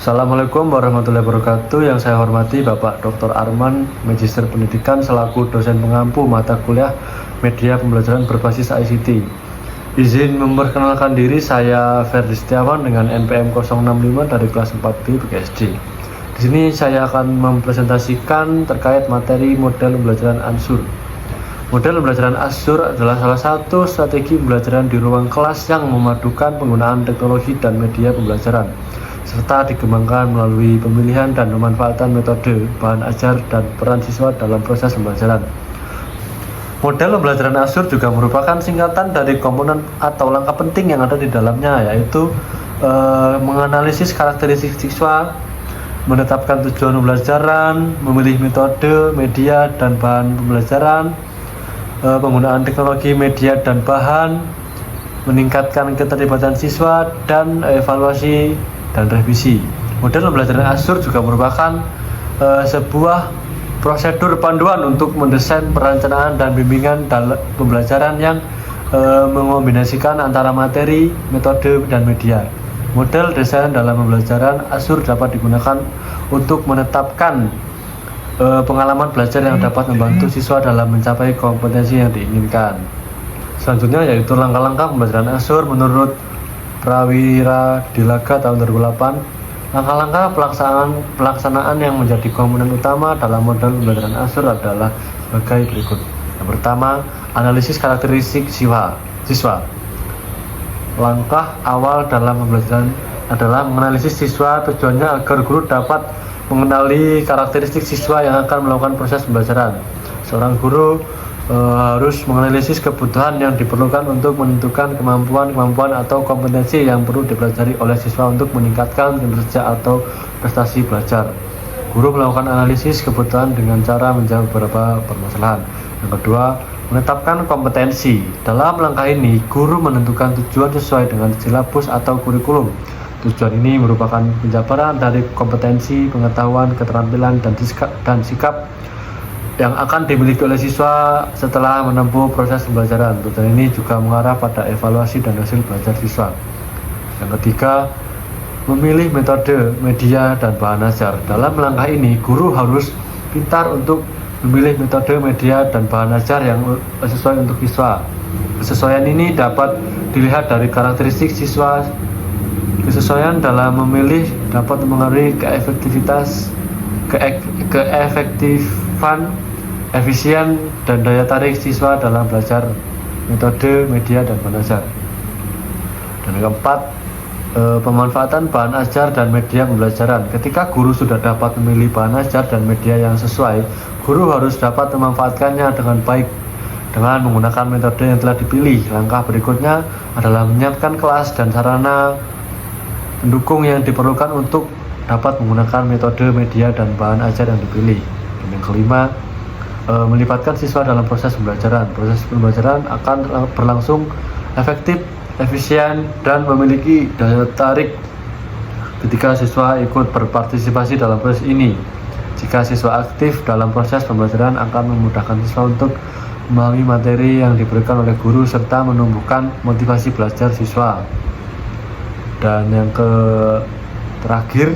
Assalamualaikum warahmatullahi wabarakatuh. Yang saya hormati Bapak Dr. Arman, Magister Pendidikan selaku dosen pengampu mata kuliah media pembelajaran berbasis ICT. Izin memperkenalkan diri, saya Ferdi Setiawan dengan NPM 065 dari kelas 4B BKSD. Di sini saya akan mempresentasikan terkait materi model pembelajaran Ansur. Model pembelajaran Ansur adalah salah satu strategi pembelajaran di ruang kelas yang memadukan penggunaan teknologi dan media pembelajaran, serta dikembangkan melalui pemilihan dan pemanfaatan metode, bahan ajar, dan peran siswa dalam proses pembelajaran. Model pembelajaran Ansur juga merupakan singkatan dari komponen atau langkah penting yang ada di dalamnya, yaitu menganalisis karakteristik siswa, menetapkan tujuan pembelajaran, memilih metode, media, dan bahan pembelajaran, penggunaan teknologi, media, dan bahan, meningkatkan keterlibatan siswa, dan evaluasi dan revisi. Model pembelajaran Ansur juga merupakan sebuah prosedur panduan untuk mendesain perencanaan dan bimbingan dalam pembelajaran yang mengombinasikan antara materi, metode, dan media. Model desain dalam pembelajaran Ansur dapat digunakan untuk menetapkan pengalaman belajar yang dapat membantu siswa dalam mencapai kompetensi yang diinginkan. Selanjutnya yaitu langkah-langkah pembelajaran Ansur menurut Prawira Dilaga tahun 2008. Langkah-langkah pelaksanaan yang menjadi komponen utama dalam model pembelajaran Ansur adalah sebagai berikut. Yang pertama, analisis karakteristik siswa. Langkah awal dalam pembelajaran adalah menganalisis siswa. Tujuannya agar guru dapat mengenali karakteristik siswa yang akan melakukan proses pembelajaran. Seorang guru harus menganalisis kebutuhan yang diperlukan untuk menentukan kemampuan atau kompetensi yang perlu dipelajari oleh siswa untuk meningkatkan kinerja atau prestasi belajar. Guru melakukan analisis kebutuhan dengan cara menjawab beberapa permasalahan. Yang kedua, menetapkan kompetensi. Dalam langkah ini, guru menentukan tujuan sesuai dengan silabus atau kurikulum. Tujuan ini merupakan penjabaran dari kompetensi, pengetahuan, keterampilan, dan sikap yang akan dimiliki oleh siswa setelah menempuh proses pembelajaran. Tujuan ini juga mengarah pada evaluasi dan hasil belajar siswa. Yang ketiga, memilih metode, media, dan bahan ajar. Dalam langkah ini, guru harus pintar untuk memilih metode, media, dan bahan ajar yang sesuai untuk siswa. Kesesuaian ini dapat dilihat dari karakteristik siswa. Kesesuaian dalam memilih dapat mempengaruhi keefektifan, efisien, dan daya tarik siswa dalam belajar metode, media, dan bahan ajar. Dan yang keempat, pemanfaatan bahan ajar dan media pembelajaran. Ketika guru sudah dapat memilih bahan ajar dan media yang sesuai, guru harus dapat memanfaatkannya dengan baik dengan menggunakan metode yang telah dipilih. Langkah berikutnya adalah menyiapkan kelas dan sarana pendukung yang diperlukan untuk dapat menggunakan metode, media, dan bahan ajar yang dipilih. Dan yang kelima, melibatkan siswa dalam proses pembelajaran. Proses pembelajaran akan berlangsung efektif, efisien, dan memiliki daya tarik ketika siswa ikut berpartisipasi dalam proses ini. Jika siswa aktif dalam proses pembelajaran akan memudahkan siswa untuk memahami materi yang diberikan oleh guru serta menumbuhkan motivasi belajar siswa. Dan yang terakhir,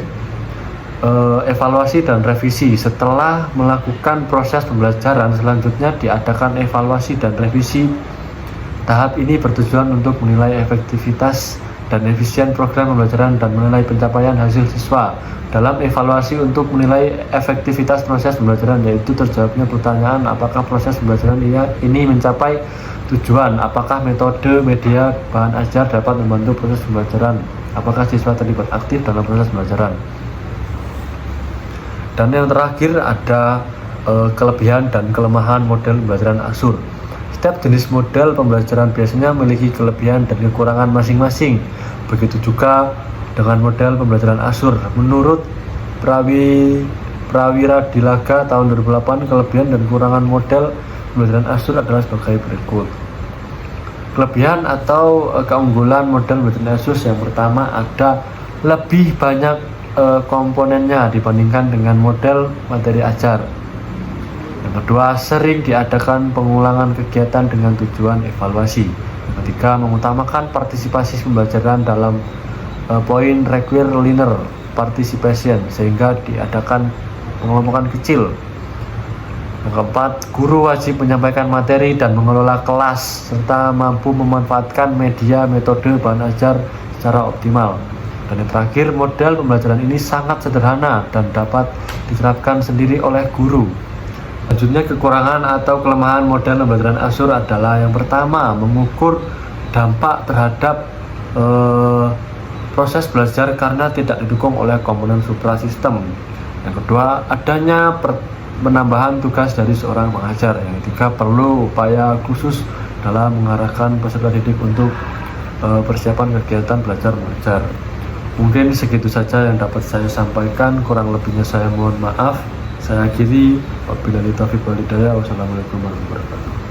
evaluasi dan revisi. Setelah melakukan proses pembelajaran, selanjutnya diadakan evaluasi dan revisi. Tahap ini bertujuan untuk menilai efektivitas dan efisien program pembelajaran dan menilai pencapaian hasil siswa. Dalam evaluasi untuk menilai efektivitas proses pembelajaran, yaitu terjawabnya pertanyaan apakah proses pembelajaran ini mencapai tujuan, apakah metode, media, bahan ajar dapat membantu proses pembelajaran, apakah siswa terlibat aktif dalam proses pembelajaran. Dan yang terakhir ada kelebihan dan kelemahan model pembelajaran Ansur. Setiap jenis model pembelajaran biasanya memiliki kelebihan dan kekurangan masing-masing. Begitu juga dengan model pembelajaran Ansur. Menurut Prawira Dilaga tahun 2008, kelebihan dan kekurangan model pembelajaran Ansur adalah sebagai berikut. Kelebihan atau keunggulan model pembelajaran Ansur, yang pertama ada lebih banyak komponennya dibandingkan dengan model materi ajar. Yang kedua, sering diadakan pengulangan kegiatan dengan tujuan evaluasi. Yang ketiga, mengutamakan partisipasi pembelajaran dalam poin require learner. participation sehingga diadakan pengelompokan kecil. Yang keempat, guru wajib menyampaikan materi dan mengelola kelas serta mampu memanfaatkan media, metode, bahan ajar secara optimal. Dan yang terakhir, model pembelajaran ini sangat sederhana dan dapat diterapkan sendiri oleh guru. Selanjutnya, kekurangan atau kelemahan model pembelajaran Azure adalah yang pertama, mengukur dampak terhadap proses belajar karena tidak didukung oleh komponen suprasistem. Yang kedua, adanya penambahan tugas dari seorang pengajar. Yang ketiga, perlu upaya khusus dalam mengarahkan peserta didik untuk persiapan kegiatan belajar mengajar. Mungkin segitu saja yang dapat saya sampaikan, kurang lebihnya saya mohon maaf. Saya akhiri, wabillahi taufiq wal hidayah. Wassalamualaikum warahmatullahi wabarakatuh.